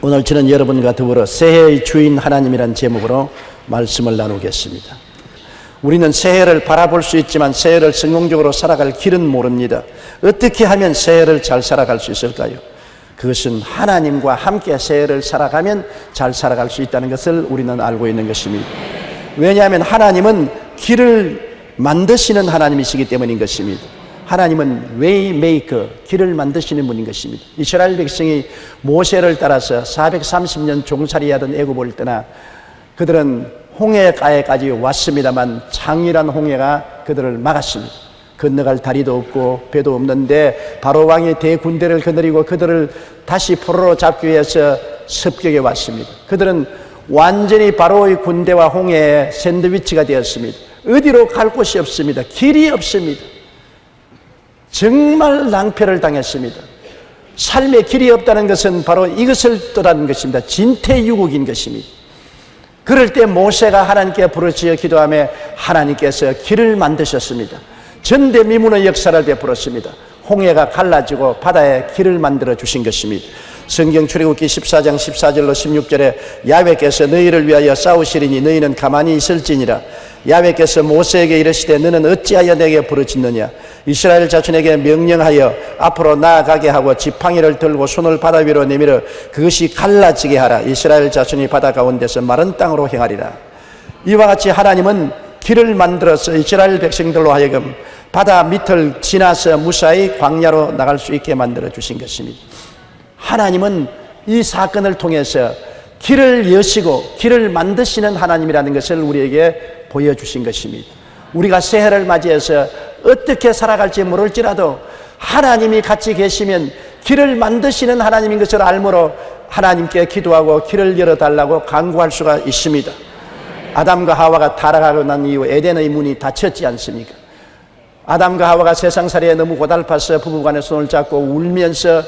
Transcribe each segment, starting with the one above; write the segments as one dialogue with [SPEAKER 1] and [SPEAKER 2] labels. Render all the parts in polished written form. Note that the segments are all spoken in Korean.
[SPEAKER 1] 오늘 저는 여러분과 더불어 새해의 주인 하나님이란 제목으로 말씀을 나누겠습니다. 우리는 새해를 바라볼 수 있지만 새해를 성공적으로 살아갈 길은 모릅니다. 어떻게 하면 새해를 잘 살아갈 수 있을까요? 그것은 하나님과 함께 새해를 살아가면 잘 살아갈 수 있다는 것을 우리는 알고 있는 것입니다. 왜냐하면 하나님은 길을 만드시는 하나님이시기 때문인 것입니다. 하나님은 웨이메이커, 길을 만드시는 분인 것입니다. 이스라엘 백성이 모세를 따라서 430년 종살이하던 애굽을 떠나 그들은 홍해가에까지 왔습니다만 장렬한 홍해가 그들을 막았습니다. 건너갈 다리도 없고 배도 없는데 바로 왕이 대군대를 거느리고 그들을 다시 포로로 잡기 위해서 습격에 왔습니다. 그들은 완전히 바로의 군대와 홍해의 샌드위치가 되었습니다. 어디로 갈 곳이 없습니다. 길이 없습니다. 정말 낭패를 당했습니다. 삶의 길이 없다는 것은 바로 이것을 뜻하는 것입니다. 진퇴유곡인 것입니다. 그럴 때 모세가 하나님께 부르짖어 기도하며 하나님께서 길을 만드셨습니다. 전대미문의 역사를 베풀었습니다. 홍해가 갈라지고 바다에 길을 만들어 주신 것입니다. 성경 출애굽기 14장 14절로 16절에 야훼께서 너희를 위하여 싸우시리니 너희는 가만히 있을지니라. 야훼께서 모세에게 이르시되 너는 어찌하여 내게 부르짖느냐. 이스라엘 자손에게 명령하여 앞으로 나아가게 하고 지팡이를 들고 손을 바다 위로 내밀어 그것이 갈라지게 하라. 이스라엘 자손이 바다 가운데서 마른 땅으로 행하리라. 이와 같이 하나님은 길을 만들어서 이스라엘 백성들로 하여금 바다 밑을 지나서 무사히 광야로 나갈 수 있게 만들어 주신 것입니다. 하나님은 이 사건을 통해서 길을 여시고 길을 만드시는 하나님이라는 것을 우리에게 보여주신 것입니다. 우리가 새해를 맞이해서 어떻게 살아갈지 모를지라도 하나님이 같이 계시면 길을 만드시는 하나님인 것을 알므로 하나님께 기도하고 길을 열어달라고 간구할 수가 있습니다. 아담과 하와가 타락하고 난 이후 에덴의 문이 닫혔지 않습니까? 아담과 하와가 세상살이에 너무 고달파서 부부간에 손을 잡고 울면서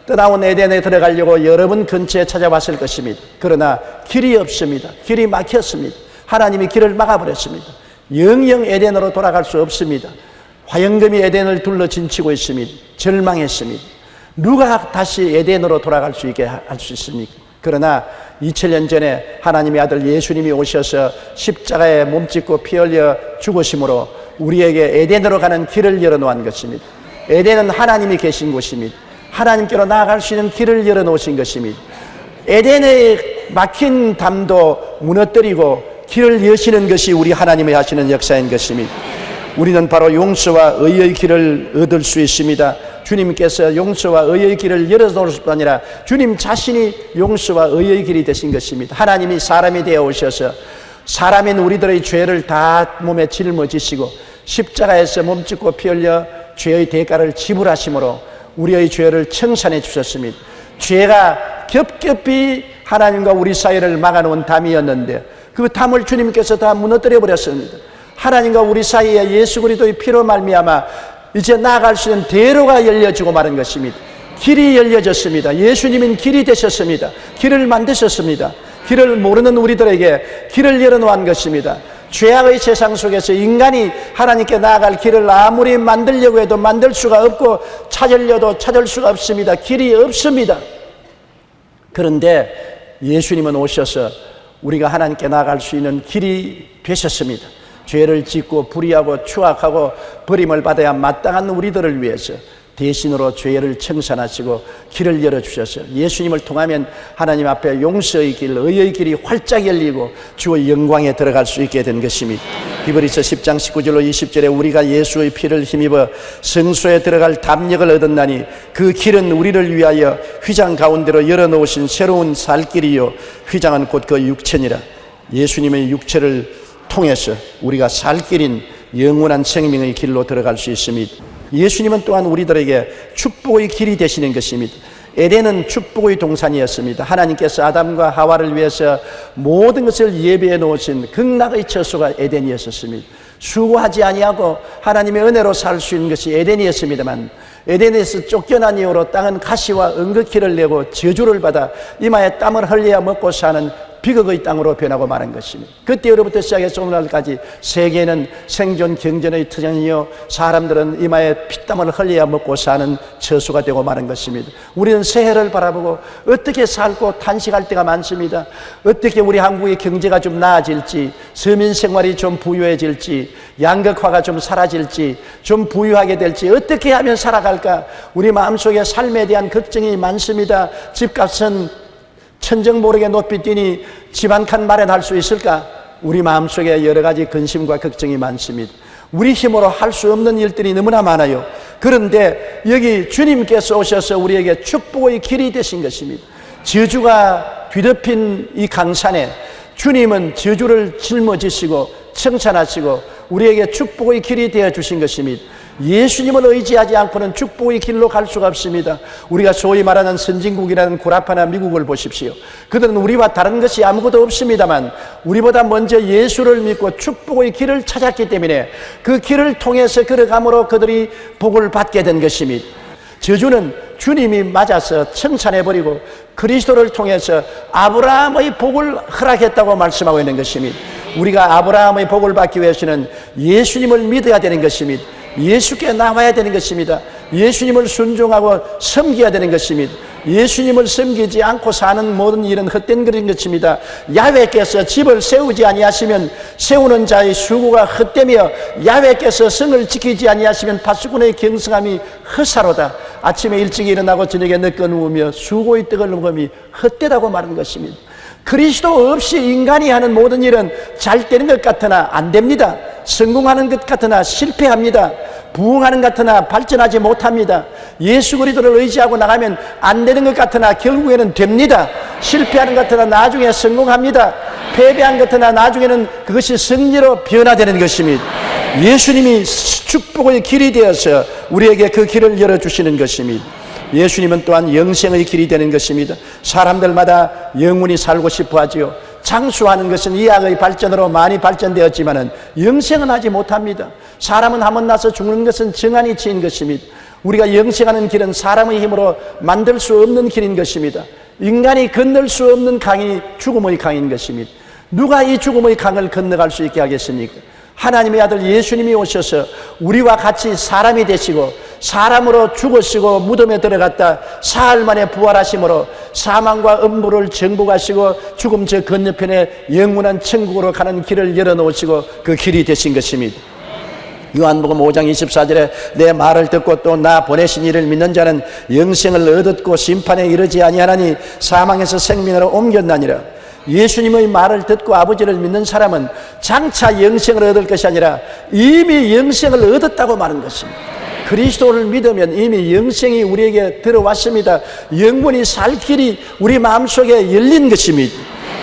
[SPEAKER 1] 떠나온 에덴에 들어가려고 여러 번 근처에 찾아왔을 것입니다. 그러나 길이 없습니다. 길이 막혔습니다. 하나님이 길을 막아버렸습니다. 영영 에덴으로 돌아갈 수 없습니다. 화영금이 에덴을 둘러 진치고 있습니다. 절망했습니다. 누가 다시 에덴으로 돌아갈 수 있게 할 수 있습니까? 그러나 2000년 전에 하나님의 아들 예수님이 오셔서 십자가에 몸짓고 피 흘려 죽으심으로 우리에게 에덴으로 가는 길을 열어놓은 것입니다. 에덴은 하나님이 계신 곳입니다. 하나님께로 나아갈 수 있는 길을 열어놓으신 것입니다. 에덴에 막힌 담도 무너뜨리고 길을 여시는 것이 우리 하나님이 하시는 역사인 것입니다. 우리는 바로 용서와 의의 길을 얻을 수 있습니다. 주님께서 용서와 의의 길을 열어놓을 뿐 아니라 주님 자신이 용서와 의의 길이 되신 것입니다. 하나님이 사람이 되어 오셔서 사람인 우리들의 죄를 다 몸에 짊어지시고 십자가에서 몸짓고 피 흘려 죄의 대가를 지불하심으로 우리의 죄를 청산해 주셨습니다. 죄가 겹겹이 하나님과 우리 사이를 막아놓은 담이었는데 그 담을 주님께서 다 무너뜨려 버렸습니다. 하나님과 우리 사이에 예수 그리스도의 피로 말미암아 이제 나아갈 수 있는 대로가 열려지고 마른 것입니다. 길이 열려졌습니다. 예수님은 길이 되셨습니다. 길을 만드셨습니다. 길을 모르는 우리들에게 길을 열어놓은 것입니다. 죄악의 세상 속에서 인간이 하나님께 나아갈 길을 아무리 만들려고 해도 만들 수가 없고 찾으려도 찾을 수가 없습니다. 길이 없습니다. 그런데 예수님은 오셔서 우리가 하나님께 나아갈 수 있는 길이 되셨습니다. 죄를 짓고 불의하고 추악하고 버림을 받아야 마땅한 우리들을 위해서 대신으로 죄를 청산하시고 길을 열어주셔서 예수님을 통하면 하나님 앞에 용서의 길, 의의 길이 활짝 열리고 주의 영광에 들어갈 수 있게 된 것입니다. 히브리서 10장 19절로 20절에 우리가 예수의 피를 힘입어 성소에 들어갈 담력을 얻었나니 그 길은 우리를 위하여 휘장 가운데로 열어놓으신 새로운 살 길이요 휘장은 곧 그 육체니라. 예수님의 육체를 통해서 우리가 살 길인 영원한 생명의 길로 들어갈 수 있습니다. 예수님은 또한 우리들에게 축복의 길이 되시는 것입니다. 에덴은 축복의 동산이었습니다. 하나님께서 아담과 하와를 위해서 모든 것을 예비해 놓으신 극락의 처소가 에덴이었습니다. 수고하지 아니하고 하나님의 은혜로 살 수 있는 것이 에덴이었습니다만 에덴에서 쫓겨난 이후로 땅은 가시와 은극기를 내고 저주를 받아 이마에 땀을 흘려야 먹고 사는 비극의 땅으로 변하고 마는 것입니다. 그때로부터 시작해서 오늘날까지 세계는 생존 경전의 터전이요, 사람들은 이마에 피땀을 흘려야 먹고 사는 처수가 되고 마는 것입니다. 우리는 새해를 바라보고 어떻게 살고 탄식할 때가 많습니다. 어떻게 우리 한국의 경제가 좀 나아질지, 서민 생활이 좀 부유해질지, 양극화가 좀 사라질지, 좀 부유하게 될지, 어떻게 하면 살아갈까? 우리 마음속에 삶에 대한 걱정이 많습니다. 집값은 천정모르게 높이 뛰니 집 한 칸 마련할 수 있을까? 우리 마음속에 여러 가지 근심과 걱정이 많습니다. 우리 힘으로 할 수 없는 일들이 너무나 많아요. 그런데 여기 주님께서 오셔서 우리에게 축복의 길이 되신 것입니다. 저주가 뒤덮인 이 강산에 주님은 저주를 짊어지시고 청산하시고 우리에게 축복의 길이 되어 주신 것입니다. 예수님을 의지하지 않고는 축복의 길로 갈 수가 없습니다. 우리가 소위 말하는 선진국이라는 구라파나 미국을 보십시오. 그들은 우리와 다른 것이 아무것도 없습니다만 우리보다 먼저 예수를 믿고 축복의 길을 찾았기 때문에 그 길을 통해서 걸어감으로 그들이 복을 받게 된 것입니다. 저주는 주님이 맞아서 청산해버리고 그리스도를 통해서 아브라함의 복을 허락했다고 말씀하고 있는 것입니다. 우리가 아브라함의 복을 받기 위해서는 예수님을 믿어야 되는 것입니다. 예수께 나와야 되는 것입니다. 예수님을 순종하고 섬겨야 되는 것입니다. 예수님을 섬기지 않고 사는 모든 일은 헛된 그런 것입니다. 야훼께서 집을 세우지 아니하시면 세우는 자의 수고가 헛되며 야훼께서 성을 지키지 아니하시면 파수꾼의 경성함이 헛사로다. 아침에 일찍 일어나고 저녁에 늦게 누우며 수고의 떡을 먹음이 헛되다고 말하는 것입니다. 그리스도 없이 인간이 하는 모든 일은 잘 되는 것 같으나 안 됩니다. 성공하는 것 같으나 실패합니다. 부흥하는 것 같으나 발전하지 못합니다. 예수 그리스도를 의지하고 나가면 안 되는 것 같으나 결국에는 됩니다. 실패하는 것 같으나 나중에 성공합니다. 패배한 것 같으나 나중에는 그것이 승리로 변화되는 것입니다. 예수님이 축복의 길이 되어서 우리에게 그 길을 열어주시는 것입니다. 예수님은 또한 영생의 길이 되는 것입니다. 사람들마다 영원히 살고 싶어 하지요. 장수하는 것은 의학의 발전으로 많이 발전되었지만 영생은 하지 못합니다. 사람은 한번 나서 죽는 것은 정한이 치인 것입니다. 우리가 영생하는 길은 사람의 힘으로 만들 수 없는 길인 것입니다. 인간이 건널 수 없는 강이 죽음의 강인 것입니다. 누가 이 죽음의 강을 건너갈 수 있게 하겠습니까? 하나님의 아들 예수님이 오셔서 우리와 같이 사람이 되시고 사람으로 죽으시고 무덤에 들어갔다 사흘 만에 부활하심으로 사망과 음부를 정복하시고 죽음 저 건너편에 영원한 천국으로 가는 길을 열어놓으시고 그 길이 되신 것입니다. 요한복음 5장 24절에 내 말을 듣고 또 나 보내신 이를 믿는 자는 영생을 얻었고 심판에 이르지 아니하나니 사망에서 생명으로 옮겼나니라. 예수님의 말을 듣고 아버지를 믿는 사람은 장차 영생을 얻을 것이 아니라 이미 영생을 얻었다고 말하는 것입니다. 그리스도를 믿으면 이미 영생이 우리에게 들어왔습니다. 영원히 살 길이 우리 마음속에 열린 것입니다.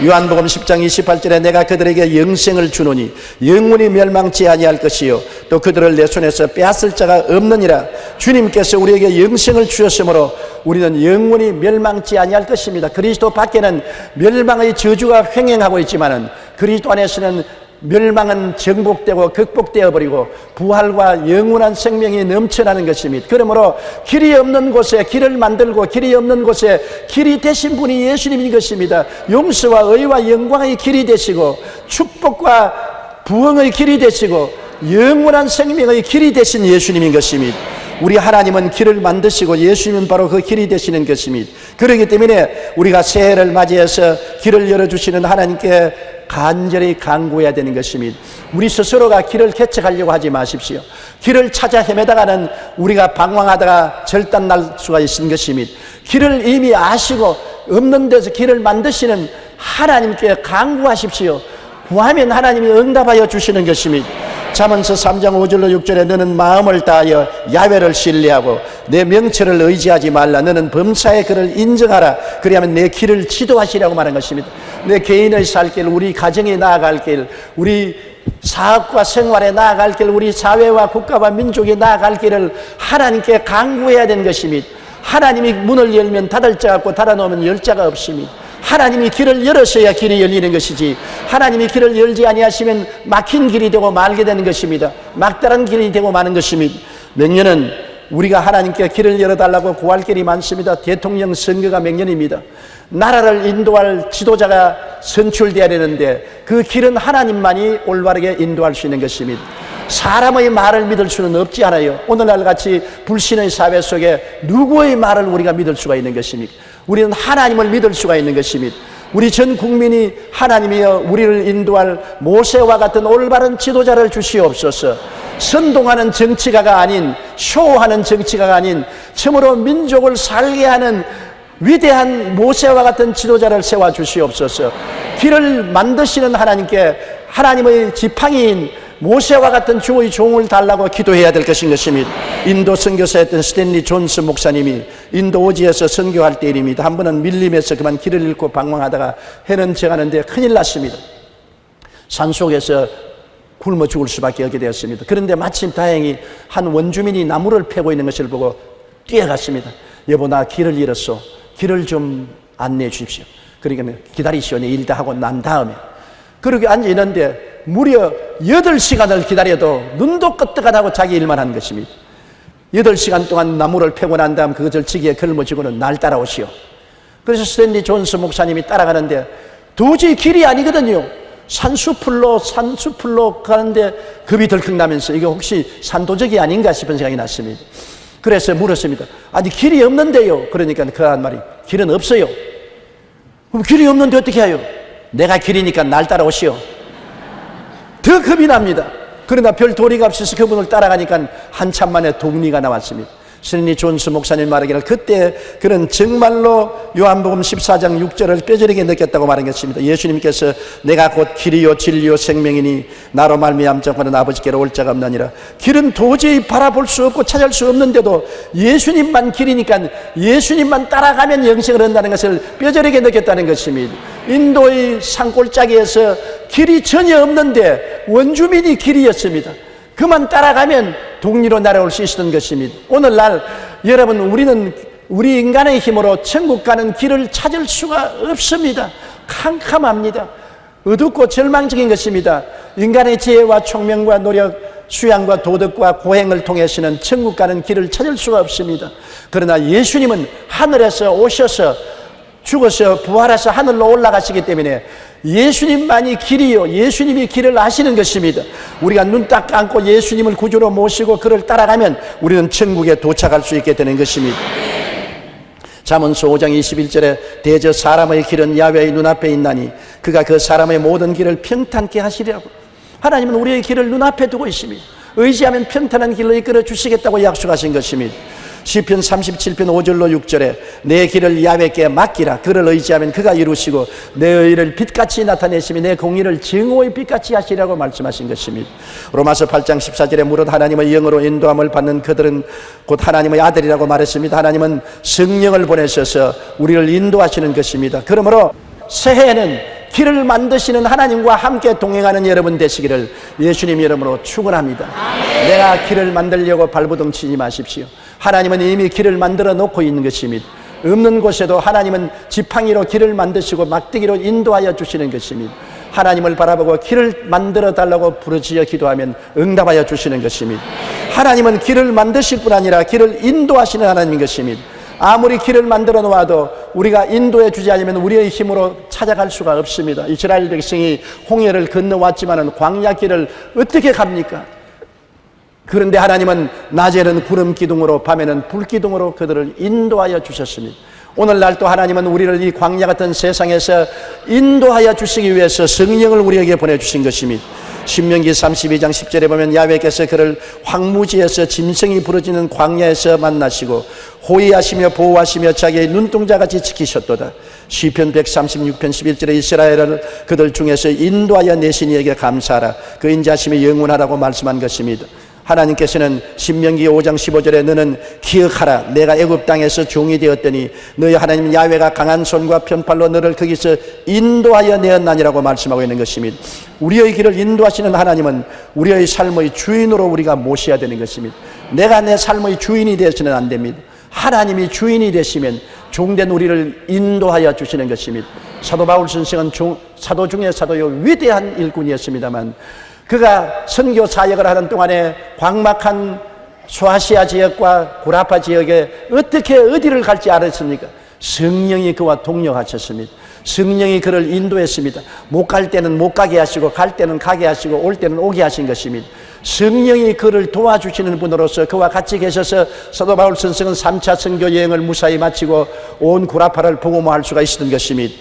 [SPEAKER 1] 요한복음 10장 28절에 내가 그들에게 영생을 주노니 영원히 멸망치 아니할 것이요 또 그들을 내 손에서 빼앗을 자가 없느니라. 주님께서 우리에게 영생을 주셨으므로 우리는 영원히 멸망치 아니할 것입니다. 그리스도 밖에는 멸망의 저주가 횡행하고 있지만은 그리스도 안에서는 멸망은 정복되고 극복되어 버리고 부활과 영원한 생명이 넘쳐나는 것입니다. 그러므로 길이 없는 곳에 길을 만들고 길이 없는 곳에 길이 되신 분이 예수님인 것입니다. 용서와 의와 영광의 길이 되시고 축복과 부흥의 길이 되시고 영원한 생명의 길이 되신 예수님인 것입니다. 우리 하나님은 길을 만드시고 예수님은 바로 그 길이 되시는 것입니다. 그렇기 때문에 우리가 새해를 맞이해서 길을 열어주시는 하나님께 간절히 간구해야 되는 것입니다. 우리 스스로가 길을 개척하려고 하지 마십시오. 길을 찾아 헤매다가는 우리가 방황하다가 절단 날 수가 있는 것입니다. 길을 이미 아시고 없는 데서 길을 만드시는 하나님께 간구하십시오. 구하면 하나님이 응답하여 주시는 것입니다. 잠언서 3장 5절로 6절에 너는 마음을 다하여 야훼를 신뢰하고 내 명철을 의지하지 말라. 너는 범사의 그를 인정하라. 그리하면 내 길을 지도하시라고 말한 것입니다. 내 개인의 살 길, 우리 가정에 나아갈 길, 우리 사업과 생활에 나아갈 길, 우리 사회와 국가와 민족에 나아갈 길을 하나님께 간구해야 되는 것입니다. 하나님이 문을 열면 닫을 자가 없고 닫아놓으면 열 자가 없습니다. 하나님이 길을 열으셔야 길이 열리는 것이지 하나님이 길을 열지 아니하시면 막힌 길이 되고 말게 되는 것입니다. 막다른 길이 되고 마는 것입니다. 몇 년은 우리가 하나님께 길을 열어달라고 구할 길이 많습니다. 대통령 선거가 명년입니다. 나라를 인도할 지도자가 선출되어야 되는데 그 길은 하나님만이 올바르게 인도할 수 있는 것입니다. 사람의 말을 믿을 수는 없지 않아요. 오늘날 같이 불신의 사회 속에 누구의 말을 우리가 믿을 수가 있는 것입니까? 우리는 하나님을 믿을 수가 있는 것입니다. 우리 전 국민이 하나님이여 우리를 인도할 모세와 같은 올바른 지도자를 주시옵소서. 선동하는 정치가가 아닌, 쇼하는 정치가가 아닌 참으로 민족을 살게 하는 위대한 모세와 같은 지도자를 세워 주시옵소서. 길을 만드시는 하나님께 하나님의 지팡이인 모세와 같은 주의 종을 달라고 기도해야 될 것입니다. 인도 선교사였던 스탠리 존스 목사님이 인도 오지에서 선교할 때입니다. 한 번은 밀림에서 그만 길을 잃고 방황하다가 해는 져가는데 큰일 났습니다. 산속에서 굶어 죽을 수밖에 없게 되었습니다. 그런데 마침 다행히 한 원주민이 나무를 패고 있는 것을 보고 뛰어갔습니다. 여보, 나 길을 잃었어. 길을 좀 안내해 주십시오. 그러니까 기다리시오. 내 일 다 하고 난 다음에. 그렇게 앉아 있는데 무려 8시간을 기다려도 눈도 끄떡하다고 자기 일만 한 것입니다. 8시간 동안 나무를 패고 난 다음 그 절치기에 걸머지고는 날 따라오시오. 그래서 스탠리 존스 목사님이 따라가는데 도저히 길이 아니거든요. 산수풀로 가는데 겁이 덜컥 나면서 이게 혹시 산도적이 아닌가 싶은 생각이 났습니다. 그래서 물었습니다. 아니 길이 없는데요. 그러니까 그한 말이 길은 없어요. 그럼 길이 없는데 어떻게 해요? 내가 길이니까 날 따라오시오. 더 겁이 납니다. 그러나 별 도리가 없어서 그분을 따라가니까 한참 만에 동리가 나왔습니다. 스탠리 존스 목사님 말하기를 그때 그는 정말로 요한복음 14장 6절을 뼈저리게 느꼈다고 말한 것입니다. 예수님께서 내가 곧 길이요 진리요 생명이니 나로 말미암자고는 아버지께로 올 자가 없나니라. 길은 도저히 바라볼 수 없고 찾을 수 없는데도 예수님만 길이니까 예수님만 따라가면 영생을 얻는다는 것을 뼈저리게 느꼈다는 것입니다. 인도의 산골짜기에서 길이 전혀 없는데 원주민이 길이었습니다. 그만 따라가면 동리로 날아올 수 있었던 것입니다. 오늘날 여러분 우리 인간의 힘으로 천국 가는 길을 찾을 수가 없습니다. 캄캄합니다. 어둡고 절망적인 것입니다. 인간의 지혜와 총명과 노력, 수양과 도덕과 고행을 통해서는 천국 가는 길을 찾을 수가 없습니다. 그러나 예수님은 하늘에서 오셔서 죽어서 부활해서 하늘로 올라가시기 때문에 예수님만이 길이요 예수님이 길을 아시는 것입니다. 우리가 눈 딱 감고 예수님을 구주로 모시고 그를 따라가면 우리는 천국에 도착할 수 있게 되는 것입니다. 잠언서 5장 21절에 대저 사람의 길은 야훼의 눈앞에 있나니 그가 그 사람의 모든 길을 평탄케 하시리라고. 하나님은 우리의 길을 눈앞에 두고 있습니다. 의지하면 평탄한 길로 이끌어 주시겠다고 약속하신 것입니다. 시편 37편 5절로 6절에 내 길을 야훼께 맡기라. 그를 의지하면 그가 이루시고 내 의를 빛같이 나타내시며 내 공의를 증오의 빛같이 하시라고 말씀하신 것입니다. 로마서 8장 14절에 무릇 하나님의 영으로 인도함을 받는 그들은 곧 하나님의 아들이라고 말했습니다. 하나님은 성령을 보내셔서 우리를 인도하시는 것입니다. 그러므로 새해에는 길을 만드시는 하나님과 함께 동행하는 여러분 되시기를 예수님 이름으로 축원합니다. 내가 길을 만들려고 발버둥 치지 마십시오. 하나님은 이미 길을 만들어 놓고 있는 것입니다. 없는 곳에도 하나님은 지팡이로 길을 만드시고 막대기로 인도하여 주시는 것입니다. 하나님을 바라보고 길을 만들어 달라고 부르짖어 기도하면 응답하여 주시는 것입니다. 하나님은 길을 만드실 뿐 아니라 길을 인도하시는 하나님인 것입니다. 아무리 길을 만들어 놓아도 우리가 인도해 주지 않으면 우리의 힘으로 찾아갈 수가 없습니다. 이스라엘 백성이 홍해를 건너왔지만은 광야 길을 어떻게 갑니까? 그런데 하나님은 낮에는 구름 기둥으로 밤에는 불 기둥으로 그들을 인도하여 주셨습니다. 오늘날 또 하나님은 우리를 이 광야 같은 세상에서 인도하여 주시기 위해서 성령을 우리에게 보내주신 것입니다. 신명기 32장 10절에 보면 야훼께서 그를 황무지에서 짐승이 부르짖는 광야에서 만나시고 호위하시며 보호하시며 자기의 눈동자같이 지키셨도다. 시편 136편 11절에 이스라엘을 그들 중에서 인도하여 내신 이에게 감사하라. 그 인자심이 영원하라고 말씀한 것입니다. 하나님께서는 신명기 5장 15절에 너는 기억하라. 내가 애굽 땅에서 종이 되었더니 너희 하나님 야훼가 강한 손과 편팔로 너를 거기서 인도하여 내었나니라고 말씀하고 있는 것입니다. 우리의 길을 인도하시는 하나님은 우리의 삶의 주인으로 우리가 모셔야 되는 것입니다. 내가 내 삶의 주인이 되어서는 안 됩니다. 하나님이 주인이 되시면 종된 우리를 인도하여 주시는 것입니다. 사도 바울 선생은 사도 중에 사도요 위대한 일꾼이었습니다만 그가 선교 사역을 하는 동안에 광막한 소아시아 지역과 구라파 지역에 어떻게 어디를 갈지 알았습니까? 성령이 그와 동력하셨습니다. 성령이 그를 인도했습니다. 못 갈 때는 못 가게 하시고 갈 때는 가게 하시고 올 때는 오게 하신 것입니다. 성령이 그를 도와주시는 분으로서 그와 같이 계셔서 사도 바울 선생은 3차 선교 여행을 무사히 마치고 온 구라파를 복음화할 수가 있었던 것입니다.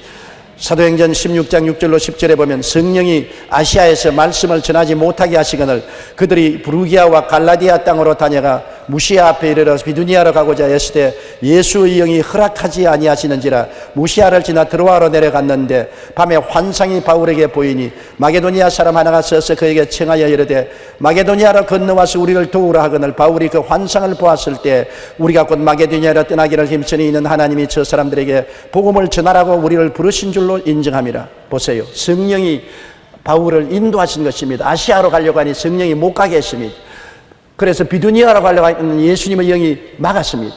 [SPEAKER 1] 사도행전 16장 6절로 10절에 보면 성령이 아시아에서 말씀을 전하지 못하게 하시거늘 그들이 부르기아와 갈라디아 땅으로 다녀가 무시아 앞에 이르러 비두니아로 가고자 했을 때 예수의 영이 허락하지 아니하시는지라 무시아를 지나 드로아로 내려갔는데 밤에 환상이 바울에게 보이니 마게도니아 사람 하나가 서서 그에게 청하여 이르되 마게도니아로 건너와서 우리를 도우라 하거늘 바울이 그 환상을 보았을 때 우리가 곧 마게도니아로 떠나기를 힘쓰니 이는 하나님이 저 사람들에게 복음을 전하라고 우리를 부르신 줄로 인정함이라. 보세요. 성령이 바울을 인도하신 것입니다. 아시아로 가려고 하니 성령이 못 가게 했습니다. 그래서 비두니아로 가려고 하니 예수님의 영이 막았습니다.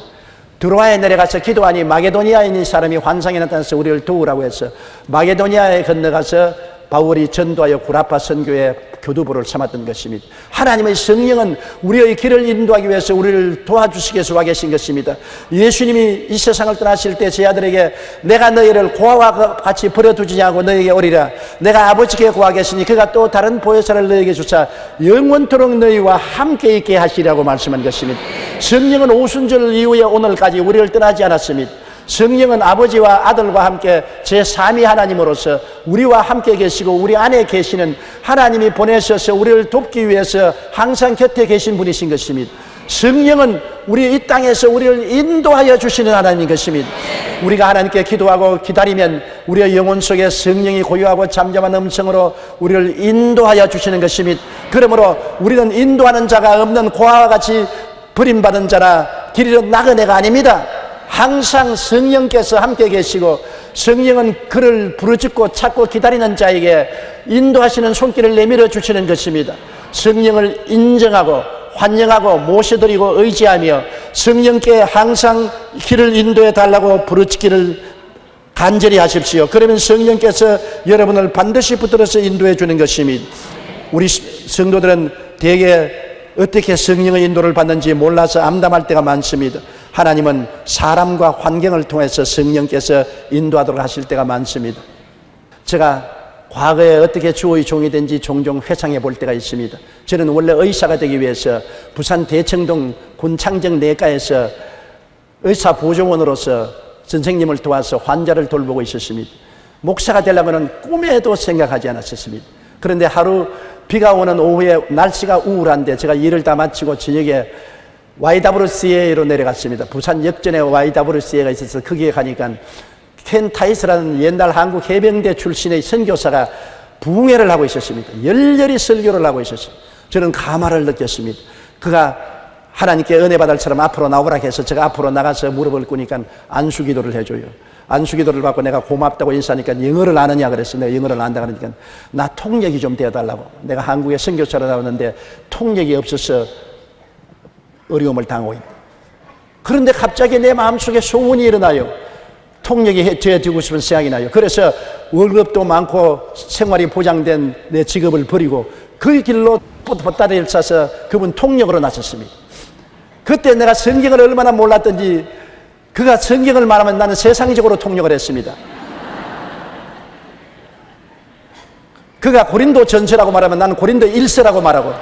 [SPEAKER 1] 드로아에 내려가서 기도하니 마게도니아에 있는 사람이 환상에 나타나서 우리를 도우라고 해서 마게도니아에 건너가서 바울이 전도하여 구라파 선교의 교두보를 삼았던 것입니다. 하나님의 성령은 우리의 길을 인도하기 위해서 우리를 도와주시기 위해서 와 계신 것입니다. 예수님이 이 세상을 떠나실 때 제 아들에게 내가 너희를 고아와 같이 버려두지 않고 너희에게 오리라. 내가 아버지께 고아 계시니 그가 또 다른 보혜사를 너희에게 주사 영원토록 너희와 함께 있게 하시라고 말씀한 것입니다. 성령은 오순절 이후에 오늘까지 우리를 떠나지 않았습니다. 성령은 아버지와 아들과 함께 제3위 하나님으로서 우리와 함께 계시고 우리 안에 계시는 하나님이 보내셔서 우리를 돕기 위해서 항상 곁에 계신 분이신 것입니다. 성령은 우리 이 땅에서 우리를 인도하여 주시는 하나님인 것입니다. 우리가 하나님께 기도하고 기다리면 우리의 영혼 속에 성령이 고요하고 잠잠한 음성으로 우리를 인도하여 주시는 것입니다. 그러므로 우리는 인도하는 자가 없는 고아와 같이 버림받은 자나 길 잃은 나그네가 아닙니다. 항상 성령께서 함께 계시고 성령은 그를 부르짖고 찾고 기다리는 자에게 인도하시는 손길을 내밀어 주시는 것입니다. 성령을 인정하고 환영하고 모셔드리고 의지하며 성령께 항상 길을 인도해 달라고 부르짖기를 간절히 하십시오. 그러면 성령께서 여러분을 반드시 붙들어서 인도해 주는 것입니다. 우리 성도들은 대개 어떻게 성령의 인도를 받는지 몰라서 암담할 때가 많습니다. 하나님은 사람과 환경을 통해서 성령께서 인도하도록 하실 때가 많습니다. 제가 과거에 어떻게 주의 종이 된지 종종 회상해 볼 때가 있습니다. 저는 원래 의사가 되기 위해서 부산 대청동 군창정내과에서 의사 보조원으로서 선생님을 도와서 환자를 돌보고 있었습니다. 목사가 되려고는 꿈에도 생각하지 않았었습니다. 그런데 하루 비가 오는 오후에 날씨가 우울한데 제가 일을 다 마치고 저녁에 YWCA로 내려갔습니다. 부산 역전에 YWCA가 있어서 거기에 가니까 켄 타이스라는 옛날 한국 해병대 출신의 선교사가 부흥회를 하고 있었습니다. 열렬히 설교를 하고 있었어요. 저는 감화를 느꼈습니다. 그가 하나님께 은혜 받을 사람 앞으로 나오라 해서 제가 앞으로 나가서 무릎을 꿇으니까 안수기도를 해줘요. 안수기도를 받고 내가 고맙다고 인사하니까 영어를 아느냐 그랬어요. 내가 영어를 안다 그러니까 나 통역이 좀 되어달라고. 내가 한국에 선교사로 나왔는데 통역이 없어서 어려움을 당하고 있다. 그런데 갑자기 내 마음속에 소원이 일어나요. 통역이 되어주고 싶은 생각이 나요. 그래서 월급도 많고 생활이 보장된 내 직업을 버리고 그 길로 보따리를 싸서 그분 통역으로 나섰습니다. 그때 내가 성경을 얼마나 몰랐던지 그가 성경을 말하면 나는 세상적으로 통역을 했습니다. 그가 고린도 전서라고 말하면 나는 고린도 1서라고 말하고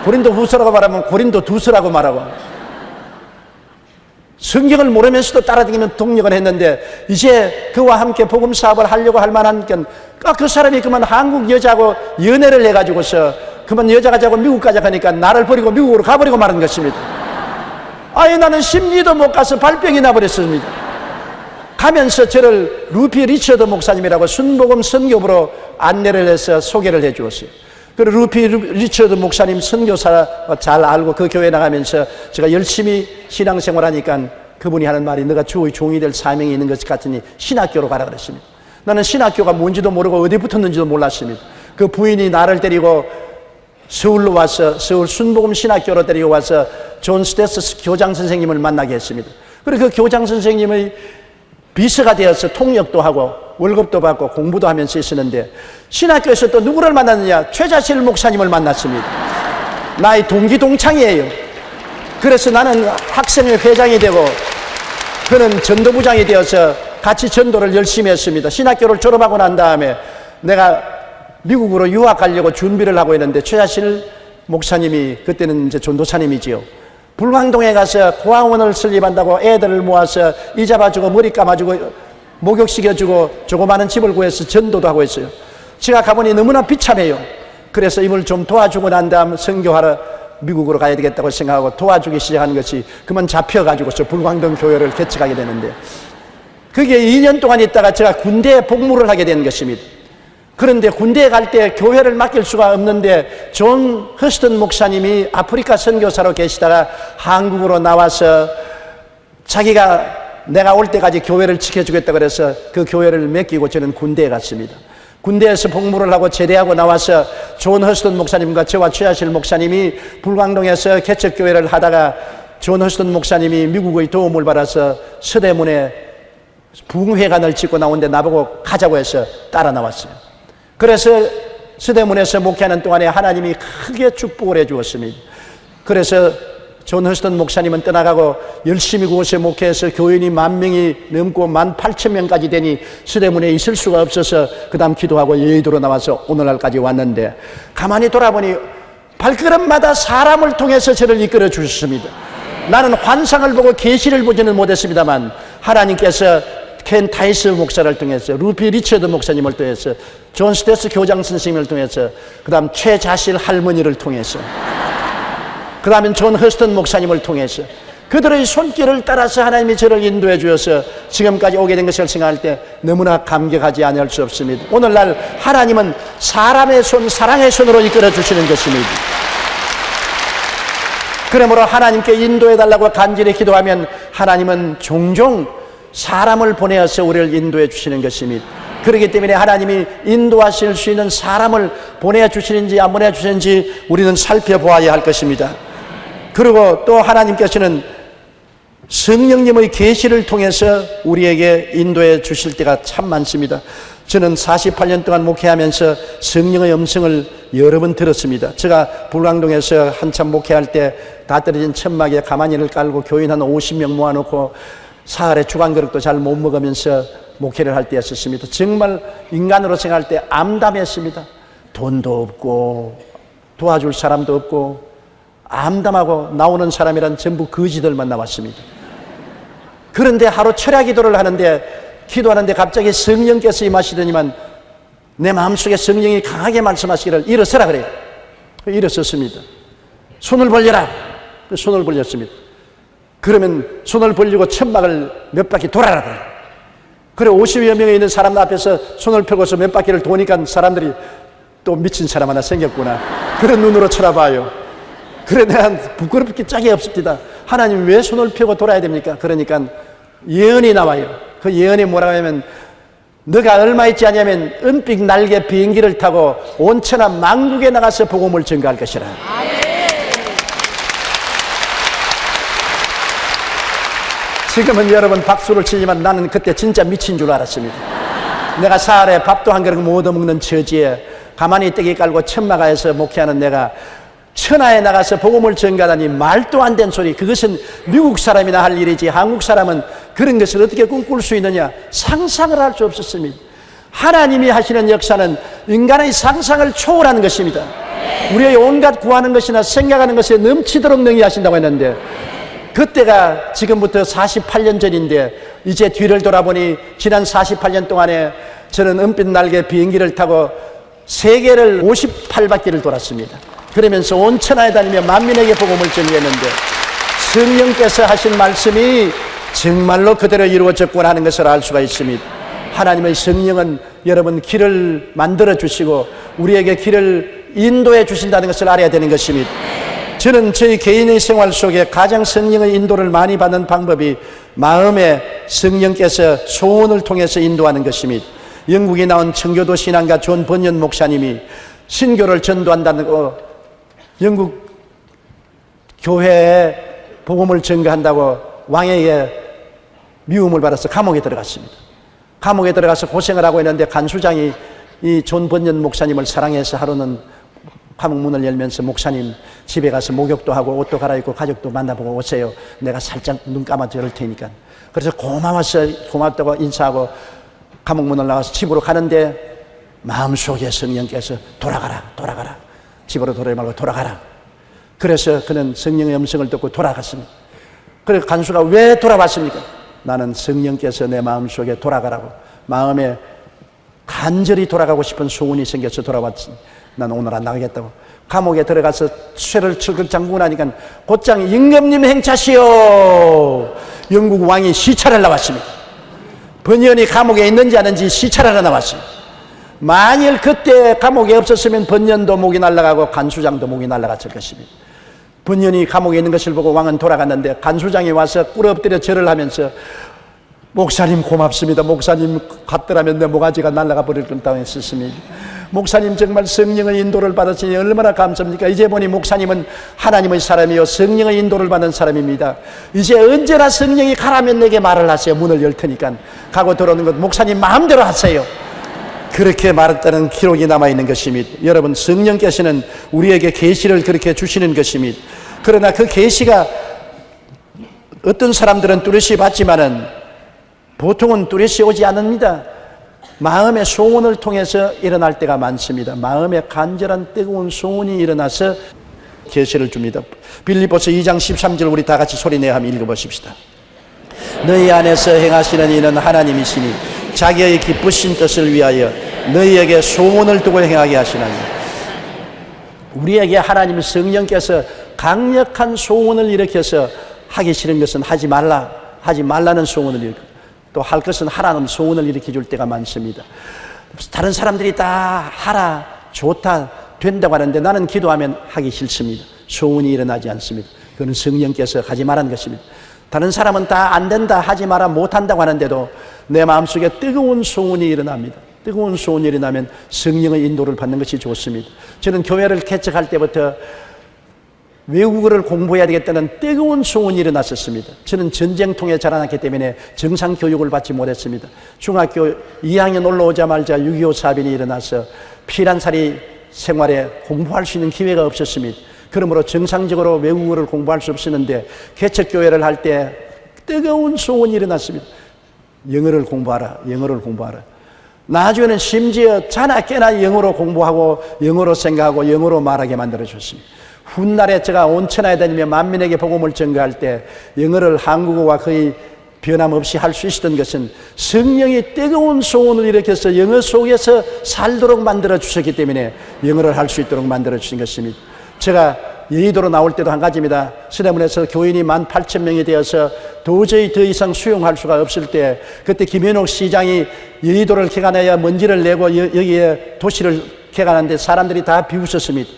[SPEAKER 1] 고린도 후서라고 말하면 고린도 2서라고 말하고 성경을 모르면서도 따라다니면 통역을 했는데 이제 그와 함께 복음 사업을 하려고 할 만한 그 사람이 그만 한국 여자하고 연애를 해가지고서 그만 여자가 자고 미국 가자 하니까 나를 버리고 미국으로 가버리고 말은 것입니다. 아예 나는 심리도 못 가서 발병이 나버렸습니다. 가면서 저를 루피 리처드 목사님이라고 순복음 선교부로 안내를 해서 소개를 해 주었어요. 그리고 루피 리처드 목사님 선교사 잘 알고 그 교회 나가면서 제가 열심히 신앙생활 하니까 그분이 하는 말이 너가 주의 종이 될 사명이 있는 것 같으니 신학교로 가라 그랬습니다. 나는 신학교가 뭔지도 모르고 어디 붙었는지도 몰랐습니다. 그 부인이 나를 데리고 서울로 와서 서울 순복음 신학교로 데리고 와서 존 스테스 교장 선생님을 만나게 했습니다. 그리고 그 교장 선생님의 비서가 되어서 통역도 하고 월급도 받고 공부도 하면서 있었는데 신학교에서 또 누구를 만났느냐? 최자실 목사님을 만났습니다. 나의 동기 동창이에요. 그래서 나는 학생회 회장이 되고 그는 전도부장이 되어서 같이 전도를 열심히 했습니다. 신학교를 졸업하고 난 다음에 내가 미국으로 유학 가려고 준비를 하고 있는데 최자실 목사님이, 그때는 이제 전도사님이지요, 불광동에 가서 고아원을 설립한다고 애들을 모아서 이 잡아주고 머리 감아주고 목욕시켜주고 조그마한 집을 구해서 전도도 하고 있어요. 제가 가보니 너무나 비참해요. 그래서 이걸 좀 도와주고 난 다음 선교하러 미국으로 가야 되겠다고 생각하고 도와주기 시작한 것이 그만 잡혀가지고 저 불광동 교회를 개척하게 되는데, 그게 2년 동안 있다가 제가 군대에 복무를 하게 된 것입니다. 그런데 군대에 갈 때 교회를 맡길 수가 없는데 존 허스턴 목사님이 아프리카 선교사로 계시다가 한국으로 나와서 자기가 내가 올 때까지 교회를 지켜주겠다 그래서 그 교회를 맡기고 저는 군대에 갔습니다. 군대에서 복무를 하고 제대하고 나와서 존 허스턴 목사님과 저와 최하실 목사님이 불광동에서 개척교회를 하다가 존 허스턴 목사님이 미국의 도움을 받아서 서대문에 부흥회관을 짓고 나오는데 나보고 가자고 해서 따라 나왔어요. 그래서 서대문에서 목회하는 동안에 하나님이 크게 축복을 해 주었습니다. 그래서 존 허스턴 목사님은 떠나가고 열심히 그곳에 목회해서 교인이 10,000명이 넘고 18,000명까지 되니 서대문에 있을 수가 없어서 그 다음 기도하고 여의도로 나와서 오늘날까지 왔는데, 가만히 돌아보니 발걸음마다 사람을 통해서 저를 이끌어 주셨습니다. 나는 환상을 보고 계시를 보지는 못했습니다만 하나님께서 켄 타이스 목사를 통해서, 루피 리처드 목사님을 통해서, 존 스테스 교장 선생님을 통해서, 그 다음 최자실 할머니를 통해서, 그 다음엔 존 허스턴 목사님을 통해서 그들의 손길을 따라서 하나님이 저를 인도해 주셔서 지금까지 오게 된 것을 생각할 때 너무나 감격하지 않을 수 없습니다. 오늘날 하나님은 사람의 손, 사랑의 손으로 이끌어 주시는 것입니다. 그러므로 하나님께 인도해 달라고 간절히 기도하면 하나님은 종종 사람을 보내어서 우리를 인도해 주시는 것입니다. 그렇기 때문에 하나님이 인도하실 수 있는 사람을 보내주시는지 안 보내주시는지 우리는 살펴보아야 할 것입니다. 그리고 또 하나님께서는 성령님의 계시를 통해서 우리에게 인도해 주실 때가 참 많습니다. 저는 48년 동안 목회하면서 성령의 음성을 여러 번 들었습니다. 제가 불광동에서 한참 목회할 때 다 떨어진 천막에 가마니를 깔고 교인 한 50명 모아놓고 사흘에 주간그릇도 잘 못 먹으면서 목회를 할 때였었습니다. 정말 인간으로 생각할 때 암담했습니다. 돈도 없고 도와줄 사람도 없고 암담하고 나오는 사람이란 전부 거지들만 나왔습니다. 그런데 하루 철야 기도를 하는데, 기도하는데 갑자기 성령께서 임하시더니만 내 마음속에 성령이 강하게 말씀하시기를 일어서라 그래요. 일어섰습니다. 손을 벌려라. 손을 벌렸습니다. 그러면 손을 벌리고 천막을 몇 바퀴 돌아라 그래요. 그래 50여 명에 있는 사람 앞에서 손을 펴고서 몇 바퀴를 도니까 사람들이 또 미친 사람 하나 생겼구나, 그런 눈으로 쳐다봐요. 그래 내가 부끄럽게 짝이 없습니다. 하나님 왜 손을 펴고 돌아야 됩니까? 그러니까 예언이 나와요. 그 예언이 뭐라고 하면, 너가 얼마 있지 않냐면 은빛 날개 비행기를 타고 온 천하 만국에 나가서 복음을 전가할 것이라. 지금은 여러분 박수를 치지만 나는 그때 진짜 미친 줄 알았습니다. 내가 사흘에 밥도 한 그릇 못 얻어먹는 처지에 가만히 떼기 깔고 천막아에서 목회하는 내가 천하에 나가서 복음을 전가하다니 말도 안 되는 소리. 그것은 미국 사람이나 할 일이지 한국 사람은 그런 것을 어떻게 꿈꿀 수 있느냐, 상상을 할 수 없었습니다. 하나님이 하시는 역사는 인간의 상상을 초월하는 것입니다. 우리의 온갖 구하는 것이나 생각하는 것에 넘치도록 능히하신다고 했는데, 그때가 지금부터 48년 전인데 이제 뒤를 돌아보니 지난 48년 동안에 저는 은빛 날개 비행기를 타고 세계를 58바퀴를 돌았습니다. 그러면서 온 천하에 다니며 만민에게 복음을 전했는데 성령께서 하신 말씀이 정말로 그대로 이루어졌구나 하는 것을 알 수가 있습니다. 하나님의 성령은 여러분 길을 만들어 주시고 우리에게 길을 인도해 주신다는 것을 알아야 되는 것입니다. 저는 저희 개인의 생활 속에 가장 성령의 인도를 많이 받는 방법이 마음에 성령께서 소원을 통해서 인도하는 것입니다. 영국에 나온 청교도 신앙가 존 번연 목사님이 신교를 전도한다고 영국 교회에 복음을 전가한다고 왕에게 미움을 받아서 감옥에 들어갔습니다. 감옥에 들어가서 고생을 하고 있는데 간수장이 이 존 번연 목사님을 사랑해서 하루는 감옥 문을 열면서 목사님 집에 가서 목욕도 하고 옷도 갈아입고 가족도 만나보고 오세요. 내가 살짝 눈 감아 줄 테니까. 그래서 고맙다고 인사하고 감옥 문을 나가서 집으로 가는데 마음속에 성령께서 돌아가라. 집으로 돌아오지 말고 돌아가라. 그래서 그는 성령의 음성을 듣고 돌아갔습니다. 그래서 간수가 왜 돌아왔습니까? 나는 성령께서 내 마음속에 돌아가라고, 마음에 간절히 돌아가고 싶은 소원이 생겨서 돌아왔습니다. 난 오늘 안 나가겠다고. 감옥에 들어가서 쇠를 철컥 잠그고 나니까 곧장 임금님 행차시오. 영국 왕이 시찰을 나왔습니다. 번연이 감옥에 있는지 아닌지 시찰하러 나왔습니다. 만일 그때 감옥에 없었으면 번연도 목이 날아가고 간수장도 목이 날아갔을 것입니다. 번연이 감옥에 있는 것을 보고 왕은 돌아갔는데 간수장이 와서 꿇어 엎드려 절을 하면서 목사님 고맙습니다. 목사님 갔더라면 내 모가지가 날아가 버릴 뻔다고 했었습니다. 목사님 정말 성령의 인도를 받았으니 얼마나 감사합니까? 이제 보니 목사님은 하나님의 사람이요 성령의 인도를 받은 사람입니다. 이제 언제나 성령이 가라면 내게 말을 하세요. 문을 열 테니까. 가고 들어오는 것 목사님 마음대로 하세요. 그렇게 말했다는 기록이 남아있는 것입니다. 여러분, 성령께서는 우리에게 계시를 그렇게 주시는 것입니다. 그러나 그 계시가 어떤 사람들은 뚜렷이 받지만은 보통은 뚜렷이 오지 않습니다. 마음의 소원을 통해서 일어날 때가 많습니다. 마음의 간절한 뜨거운 소원이 일어나서 계시를 줍니다. 빌립보서 2장 13절 우리 다 같이 소리내어 한번 읽어보십시다. 너희 안에서 행하시는 이는 하나님이시니 자기의 기쁘신 뜻을 위하여 너희에게 소원을 두고 행하게 하시나니. 우리에게 하나님 성령께서 강력한 소원을 일으켜서 하기 싫은 것은 하지 말라는 소원을 일으켜, 또 할 것은 하라는 소원을 일으켜 줄 때가 많습니다. 다른 사람들이 다 하라, 좋다, 된다고 하는데 나는 기도하면 하기 싫습니다. 소원이 일어나지 않습니다. 그건 성령께서 하지 말라는 것입니다. 다른 사람은 다 안 된다, 하지 마라, 못한다고 하는데도 내 마음속에 뜨거운 소원이 일어납니다. 뜨거운 소원이 일어나면 성령의 인도를 받는 것이 좋습니다. 저는 교회를 개척할 때부터 외국어를 공부해야 되겠다는 뜨거운 소원이 일어났었습니다. 저는 전쟁통에 자라났기 때문에 정상 교육을 받지 못했습니다. 중학교 2학년 올라오자마자 6.25 사변이 일어나서 피난살이 생활에 공부할 수 있는 기회가 없었습니다. 그러므로 정상적으로 외국어를 공부할 수 없었는데 개척교회를 할 때 뜨거운 소원이 일어났습니다. 영어를 공부하라. 나중에는 심지어 자나 깨나 영어로 공부하고 영어로 생각하고 영어로 말하게 만들어줬습니다. 훗날에 제가 온 천하에 다니며 만민에게 복음을 전가할 때 영어를 한국어와 거의 변함없이 할 수 있었던 것은 성령이 뜨거운 소원을 일으켜서 영어 속에서 살도록 만들어 주셨기 때문에 영어를 할 수 있도록 만들어 주신 것입니다. 제가 여의도로 나올 때도 한 가지입니다. 서대문에서 교인이 18,000명이 되어서 도저히 더 이상 수용할 수가 없을 때 그때 김현옥 시장이 여의도를 개간해야 먼지를 내고 여기에 도시를 개간하는데 사람들이 다 비웃었습니다.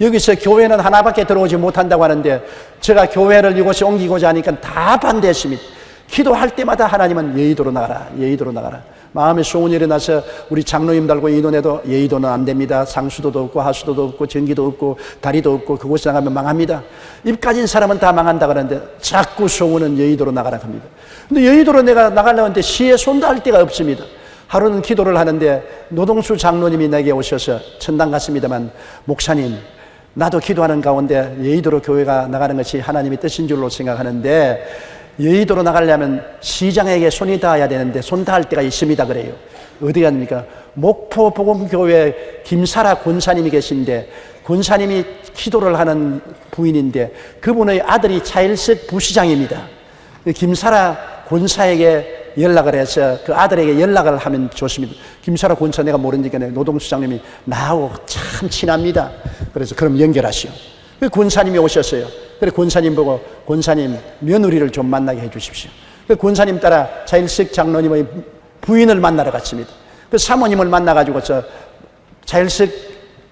[SPEAKER 1] 여기서 교회는 하나밖에 들어오지 못한다고 하는데 제가 교회를 이곳에 옮기고자 하니까 다 반대했습니다. 기도할 때마다 하나님은 여의도로 나가라. 마음의 소원이 일어나서 우리 장로님들과 의논해도 여의도는 안 됩니다. 상수도도 없고 하수도도 없고 전기도 없고 다리도 없고 그곳에 나가면 망합니다. 입 가진 사람은 다 망한다 그러는데 자꾸 소원은 여의도로 나가라 합니다. 근데 여의도로 내가 나가려고 하는데 시에 손다 할 데가 없습니다. 하루는 기도를 하는데 노동수 장로님이 내게 오셔서 천당 갔습니다만 목사님 나도 기도하는 가운데 여의도로 교회가 나가는 것이 하나님의 뜻인 줄로 생각하는데 여의도로 나가려면 시장에게 손이 닿아야 되는데 손 닿을 때가 있습니다 그래요. 어디 갑니까? 목포 복음교회 김사라 권사님이 계신데 권사님이 기도를 하는 부인인데 그분의 아들이 차일석 부시장입니다. 김사라 권사에게 연락을 해서 그 아들에게 연락을 하면 좋습니다. 김사라 권사 내가 모르니까 노동수장님이 나하고 참 친합니다. 그래서 그럼 연결하시오. 그 권사님이 오셨어요. 그래 권사님 보고 권사님 며느리를 좀 만나게 해 주십시오. 그 권사님 따라 차일석 장로님의 부인을 만나러 갔습니다. 그 사모님을 만나가지고 차일석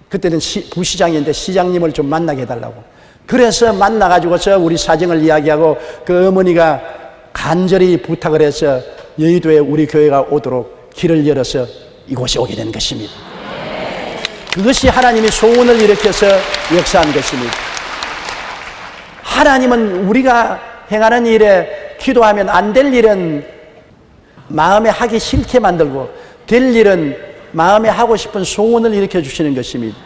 [SPEAKER 1] 그때는 부시장인데 시장님을 좀 만나게 해달라고. 그래서 만나가지고서 우리 사정을 이야기하고 그 어머니가 간절히 부탁을 해서 여의도에 우리 교회가 오도록 길을 열어서 이곳에 오게 된 것입니다. 그것이 하나님이 소원을 일으켜서 역사한 것입니다. 하나님은 우리가 행하는 일에 기도하면 안 될 일은 마음에 하기 싫게 만들고 될 일은 마음에 하고 싶은 소원을 일으켜 주시는 것입니다.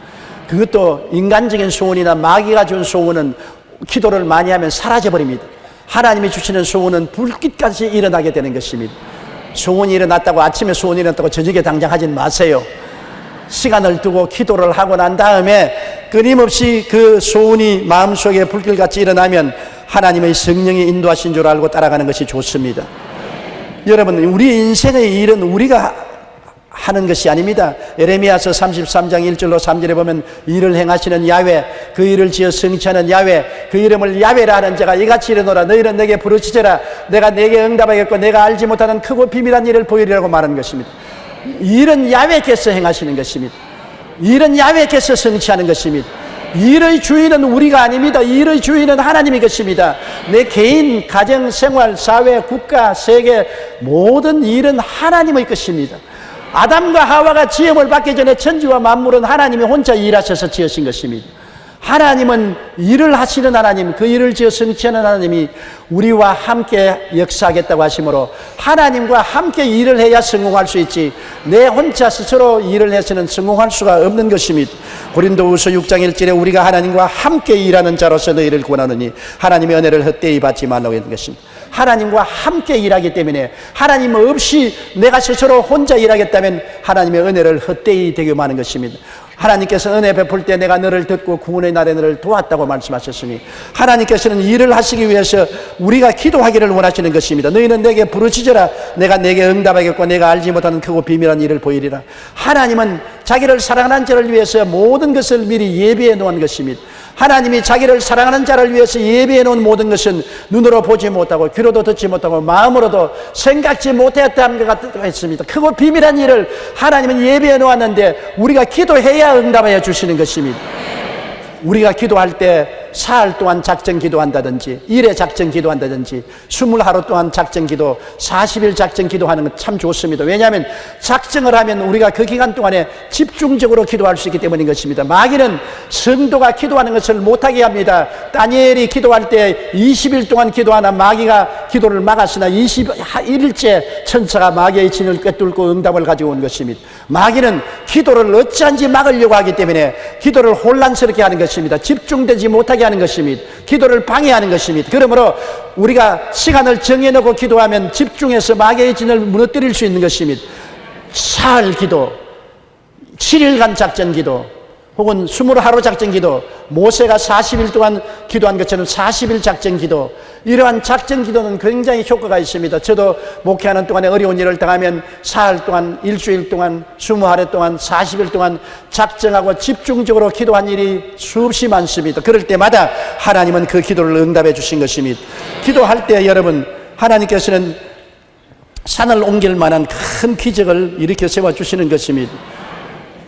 [SPEAKER 1] 그것도 인간적인 소원이나 마귀가 준 소원은 기도를 많이 하면 사라져버립니다. 하나님이 주시는 소원은 불빛같이 일어나게 되는 것입니다. 소원이 일어났다고 아침에 소원이 일어났다고 저녁에 당장 하진 마세요. 시간을 두고 기도를 하고 난 다음에 끊임없이 그 소원이 마음속에 불길같이 일어나면 하나님의 성령이 인도하신 줄 알고 따라가는 것이 좋습니다. 여러분, 우리 인생의 일은 우리가 하는 것이 아닙니다. 에레미야서 33장 1절로 3절에 보면 일을 행하시는 야훼, 그 일을 지어 성취하는 야훼, 그 이름을 야훼라 하는 자가 이같이 이르노라. 너희는 내게 부르짖으라. 내가 내게 응답하겠고 내가 알지 못하는 크고 비밀한 일을 보이리라고 말하는 것입니다. 일은 야훼께서 행하시는 것입니다. 일은 야훼께서 성취하는 것입니다. 일의 주인은 우리가 아닙니다. 일의 주인은 하나님이 것입니다. 내 개인, 가정, 생활, 사회, 국가, 세계 모든 일은 하나님의 것입니다. 아담과 하와가 지음을 받기 전에 천지와 만물은 하나님이 혼자 일하셔서 지으신 것입니다. 하나님은 일을 하시는 하나님, 그 일을 지어 성취하는 하나님이 우리와 함께 역사하겠다고 하시므로 하나님과 함께 일을 해야 성공할 수 있지, 내 혼자 스스로 일을 해서는 성공할 수가 없는 것입니다. 고린도후서 6장 1절에 우리가 하나님과 함께 일하는 자로서 너희를 권하느니 하나님의 은혜를 헛되이 받지 말라고 했는 것입니다. 하나님과 함께 일하기 때문에, 하나님 없이 내가 스스로 혼자 일하겠다면 하나님의 은혜를 헛되이 되게 하는 것입니다. 하나님께서 은혜 베풀 때 내가 너를 듣고 구원의 날에 너를 도왔다고 말씀하셨으니, 하나님께서는 일을 하시기 위해서 우리가 기도하기를 원하시는 것입니다. 너희는 내게 부르짖으라. 내가 내게 응답하겠고 내가 알지 못하는 크고 비밀한 일을 보이리라. 하나님은 자기를 사랑하는 자를 위해서 모든 것을 미리 예비해 놓은 것입니다. 하나님이 자기를 사랑하는 자를 위해서 예비해 놓은 모든 것은 눈으로 보지 못하고 귀로도 듣지 못하고 마음으로도 생각지 못했다는 것 같습니다. 크고 비밀한 일을 하나님은 예비해 놓았는데 우리가 기도해야 응답하여 주시는 것입니다. 우리가 기도할 때 사흘 동안 작정 기도한다든지, 일에 작정 기도한다든지, 20하루 동안 작정 기도, 40일 작정 기도하는 건 참 좋습니다. 왜냐하면 작정을 하면 우리가 그 기간 동안에 집중적으로 기도할 수 있기 때문인 것입니다. 마귀는 성도가 기도하는 것을 못하게 합니다. 다니엘이 기도할 때 20일 동안 기도하나 마귀가 기도를 막았으나 21일째 천사가 마귀의 진을 꿰뚫고 응답을 가지고 온 것입니다. 마귀는 기도를 어찌한지 막으려고 하기 때문에 기도를 혼란스럽게 하는 것입니다. 집중되지 못하게 하는 것입니다. 기도를 방해하는 것입니다. 그러므로 우리가 시간을 정해놓고 기도하면 집중해서 마귀의 진을 무너뜨릴 수 있는 것입니다. 사흘 기도, 7일간 작전 기도, 혹은 20하루 작전 기도, 모세가 40일 동안 기도한 것처럼 40일 작전 기도, 이러한 작전 기도는 굉장히 효과가 있습니다. 저도 목회하는 동안에 어려운 일을 당하면 사흘 동안, 일주일 동안, 20하루 동안, 40일 동안 작정하고 집중적으로 기도한 일이 수없이 많습니다. 그럴 때마다 하나님은 그 기도를 응답해 주신 것입니다. 기도할 때 여러분, 하나님께서는 산을 옮길 만한 큰 기적을 일으켜 세워주시는 것입니다.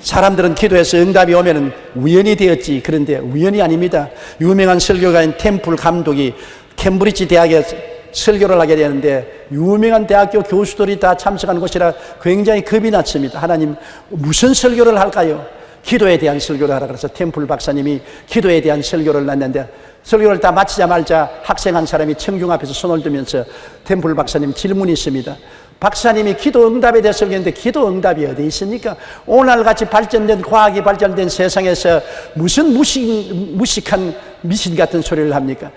[SPEAKER 1] 사람들은 기도해서 응답이 오면 우연이 되었지, 그런데 우연이 아닙니다. 유명한 설교가인 템플 감독이 캠브리지 대학에 설교를 하게 되는데 유명한 대학교 교수들이 다 참석한 곳이라 굉장히 겁이 났습니다. 하나님, 무슨 설교를 할까요? 기도에 대한 설교를 하라 그래서 템플 박사님이 기도에 대한 설교를 놨는데, 설교를 다 마치자마자 학생 한 사람이 청중 앞에서 손을 들면서 템플 박사님 질문이 있습니다. 박사님이 기도 응답에 대해서 얘기했는데 기도 응답이 어디 있습니까? 오늘같이 발전된 과학이 발전된 세상에서 무슨 무식한 미신 같은 소리를 합니까?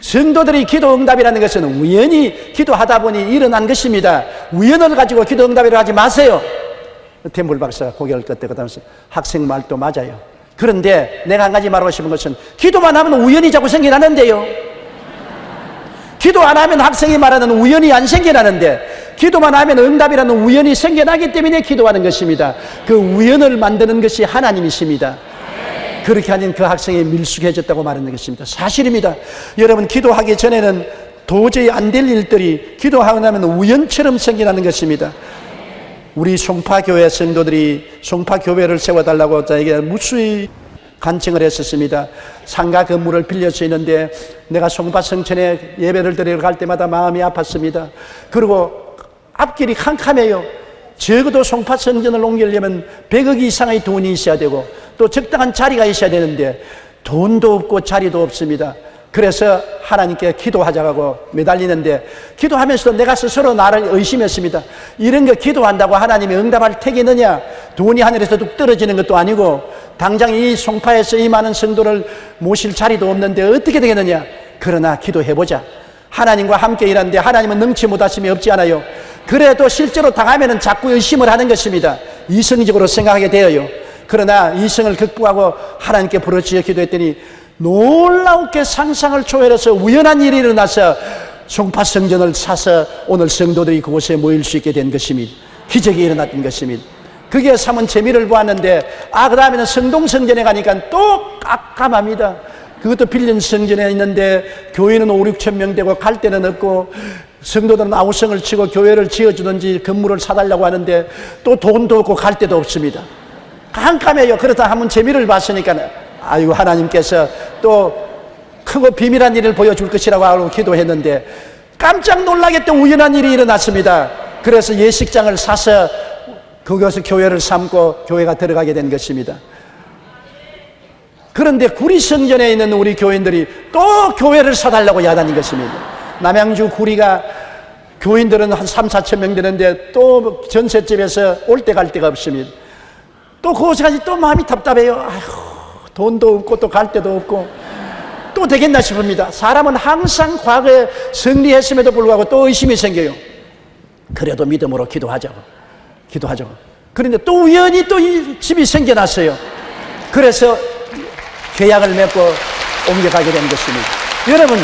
[SPEAKER 1] 성도들이 기도 응답이라는 것은 우연히 기도하다 보니 일어난 것입니다. 우연을 가지고 기도 응답이라고 하지 마세요. 템플 박사가 고개를 끄덕끄덕하면서 학생 말도 맞아요. 그런데 내가 한 가지 말하고 싶은 것은 기도만 하면 우연이 자꾸 생겨나는데요. 기도 안 하면 학생이 말하는 우연이 안 생겨나는데, 기도만 하면 응답이라는 우연이 생겨나기 때문에 기도하는 것입니다. 그 우연을 만드는 것이 하나님이십니다. 그렇게 하니 그 학생이 밀숙해졌다고 말하는 것입니다. 사실입니다. 여러분, 기도하기 전에는 도저히 안 될 일들이 기도하고 나면 우연처럼 생겨나는 것입니다. 우리 송파교회 성도들이 송파교회를 세워달라고 저에게 무수히 간청을 했었습니다. 상가 건물을 빌릴 수 있는데 내가 송파 성천에 예배를 드리러 갈 때마다 마음이 아팠습니다. 그리고 앞길이 캄캄해요. 적어도 송파 성전을 옮기려면 100억 이상의 돈이 있어야 되고 또 적당한 자리가 있어야 되는데 돈도 없고 자리도 없습니다. 그래서 하나님께 기도하자고 매달리는데, 기도하면서도 내가 스스로 나를 의심했습니다. 이런 거 기도한다고 하나님이 응답할 택이느냐? 돈이 하늘에서 뚝 떨어지는 것도 아니고 당장 이 송파에서 이 많은 성도를 모실 자리도 없는데 어떻게 되겠느냐? 그러나 기도해보자. 하나님과 함께 일하는데 하나님은 능치 못하심이 없지 않아요. 그래도 실제로 당하면은 자꾸 의심을 하는 것입니다. 이성적으로 생각하게 되어요. 그러나 이성을 극복하고 하나님께 부르짖어 기도했더니 놀랍게 상상을 초월해서 우연한 일이 일어나서 송파 성전을 사서 오늘 성도들이 그곳에 모일 수 있게 된 것입니다. 기적이 일어났던 것입니다. 그게 삼은 재미를 보았는데 그 다음에는 성동성전에 가니까 또 깜깜합니다. 그것도 빌린 성전에 있는데 교회는 5, 6천 명 되고 갈 데는 없고 성도들은 아우성을 치고 교회를 지어주든지 건물을 사달라고 하는데 또 돈도 없고 갈 데도 없습니다. 깜깜해요. 그렇다 하면 재미를 봤으니까 아이고 하나님께서 또 크고 비밀한 일을 보여줄 것이라고 하고 기도했는데 깜짝 놀라게 또 우연한 일이 일어났습니다. 그래서 예식장을 사서 거기서 교회를 삼고 교회가 들어가게 된 것입니다. 그런데 구리성전에 있는 우리 교인들이 또 교회를 사달라고 야단인 것입니다. 남양주 구리가 교인들은 한 3, 4천 명 되는데 또 전셋집에서 올 때 갈 데가 없습니다. 또 그곳까지 또 마음이 답답해요. 아휴, 돈도 없고 또 갈 데도 없고 또 되겠나 싶습니다. 사람은 항상 과거에 승리했음에도 불구하고 또 의심이 생겨요. 그래도 믿음으로 기도하자고. 그런데 또 우연히 또 이 집이 생겨났어요. 그래서 계약을 맺고 옮겨가게 된 것입니다. 여러분,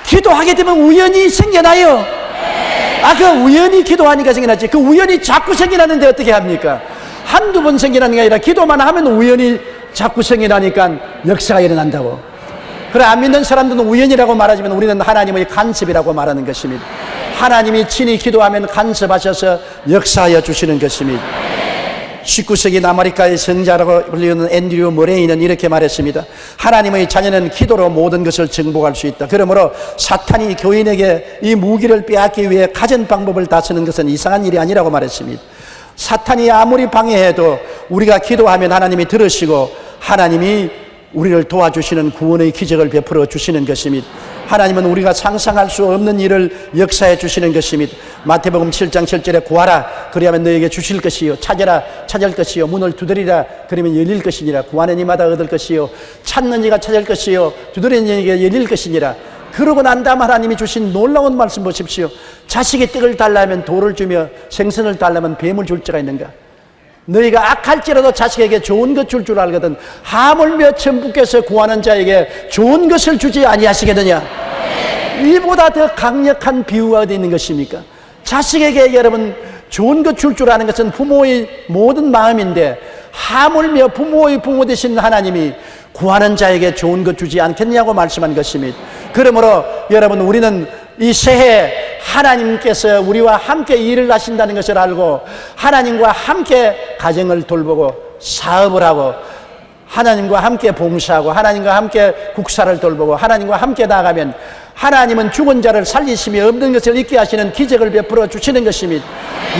[SPEAKER 1] 기도하게 되면 우연히 생겨나요. 그 우연히 기도하니까 생겨났지. 그 우연히 자꾸 생겨나는데 어떻게 합니까? 한두 번 생겨나는 게 아니라 기도만 하면 우연히 자꾸 생겨나니까 역사가 일어난다고. 그래, 안 믿는 사람들은 우연이라고 말하지만 우리는 하나님의 간섭이라고 말하는 것입니다. 하나님이 친히 기도하면 간섭하셔서 역사하여 주시는 것입니다. 19세기 남아리카의 성자라고 불리는 앤드류 머레이는 이렇게 말했습니다. 하나님의 자녀는 기도로 모든 것을 정복할 수 있다. 그러므로 사탄이 교인에게 이 무기를 빼앗기 위해 가진 방법을 다 쓰는 것은 이상한 일이 아니라고 말했습니다. 사탄이 아무리 방해해도 우리가 기도하면 하나님이 들으시고 하나님이 우리를 도와주시는 구원의 기적을 베풀어 주시는 것입니다. 하나님은 우리가 상상할 수 없는 일을 역사해 주시는 것입니다. 마태복음 7장 7절에 구하라 그리하면 너에게 주실 것이요 찾으라 찾을 것이요 문을 두드리라 그러면 열릴 것이니라. 구하는 이마다 얻을 것이요 찾는 이가 찾을 것이요 두드리는 이에게 열릴 것이니라. 그러고 난 다음 하나님이 주신 놀라운 말씀 보십시오. 자식의 떡을 달라면 돌을 주며 생선을 달라면 뱀을 줄 자가 있는가? 너희가 악할지라도 자식에게 좋은 것 줄 알거든 하물며 천부께서 구하는 자에게 좋은 것을 주지 아니하시겠느냐? 이보다 더 강력한 비유가 어디 있는 것입니까? 자식에게 여러분 좋은 것 줄 아는 것은 부모의 모든 마음인데 하물며 부모의 부모 되신 하나님이 구하는 자에게 좋은 것 주지 않겠냐고 말씀한 것입니다. 그러므로 여러분 우리는 이 새해 하나님께서 우리와 함께 일을 하신다는 것을 알고 하나님과 함께 가정을 돌보고 사업을 하고 하나님과 함께 봉사하고 하나님과 함께 국사를 돌보고 하나님과 함께 나아가면 하나님은 죽은 자를 살리시며 없는 것을 있게 하시는 기적을 베풀어 주시는 것입니다.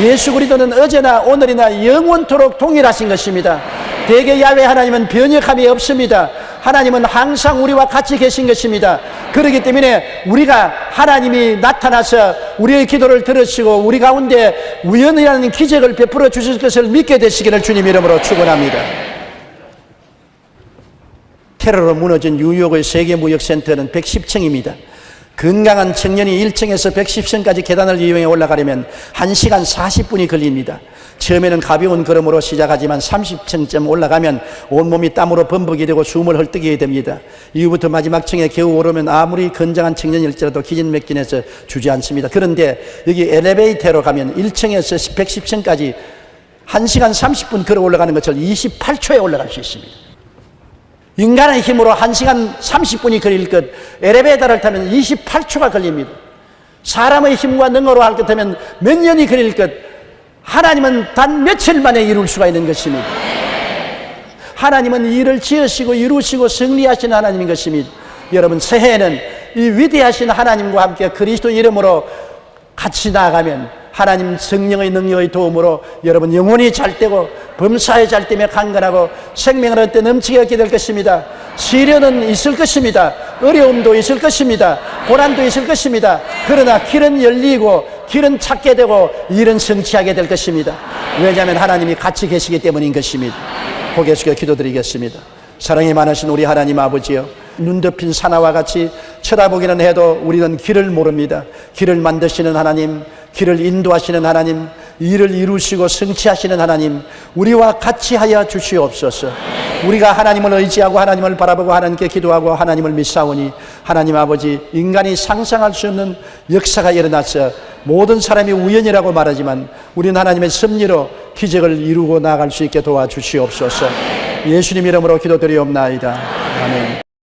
[SPEAKER 1] 예수 그리스도는 어제나 오늘이나 영원토록 동일하신 것입니다. 대개 야훼 하나님은 변혁함이 없습니다. 하나님은 항상 우리와 같이 계신 것입니다. 그렇기 때문에 우리가 하나님이 나타나서 우리의 기도를 들으시고 우리 가운데 우연이라는 기적을 베풀어 주실 것을 믿게 되시기를 주님 이름으로 축원합니다. 테러로 무너진 뉴욕의 세계무역센터는 110층입니다. 건강한 청년이 1층에서 110층까지 계단을 이용해 올라가려면 1시간 40분이 걸립니다. 처음에는 가벼운 걸음으로 시작하지만 30층쯤 올라가면 온몸이 땀으로 범벅이 되고 숨을 헐떡이게 됩니다. 이후부터 마지막 층에 겨우 오르면 아무리 건장한 청년일지라도 기진맥진해서 주저앉습니다. 그런데 여기 엘리베이터로 가면 1층에서 110층까지 1시간 30분 걸어 올라가는 것을 28초에 올라갈 수 있습니다. 인간의 힘으로 1시간 30분이 걸릴 것 엘리베이터를 타면 28초가 걸립니다. 사람의 힘과 능으로 할 것 하면 몇 년이 걸릴 것 하나님은 단 며칠 만에 이룰 수가 있는 것입니다. 하나님은 일을 지으시고 이루시고 승리하시는 하나님인 것입니다. 여러분 새해에는 이 위대하신 하나님과 함께 그리스도 이름으로 같이 나아가면 하나님 성령의 능력의 도움으로 여러분 영혼이 잘되고 범사에 잘되며 강건하고 생명을 얻되 넘치게 얻게 될 것입니다. 시련은 있을 것입니다. 어려움도 있을 것입니다. 고난도 있을 것입니다. 그러나 길은 열리고 길은 찾게 되고 일은 성취하게 될 것입니다. 왜냐하면 하나님이 같이 계시기 때문인 것입니다. 고개 숙여 기도드리겠습니다. 사랑이 많으신 우리 하나님 아버지여, 눈 덮인 사나와 같이 쳐다보기는 해도 우리는 길을 모릅니다. 길을 만드시는 하나님, 길을 인도하시는 하나님, 일을 이루시고 성취하시는 하나님, 우리와 같이 하여 주시옵소서. 우리가 하나님을 의지하고 하나님을 바라보고 하나님께 기도하고 하나님을 믿사오니 하나님 아버지, 인간이 상상할 수 없는 역사가 일어나서 모든 사람이 우연이라고 말하지만 우리는 하나님의 섭리로 기적을 이루고 나아갈 수 있게 도와주시옵소서. 예수님 이름으로 기도드리옵나이다. 아멘.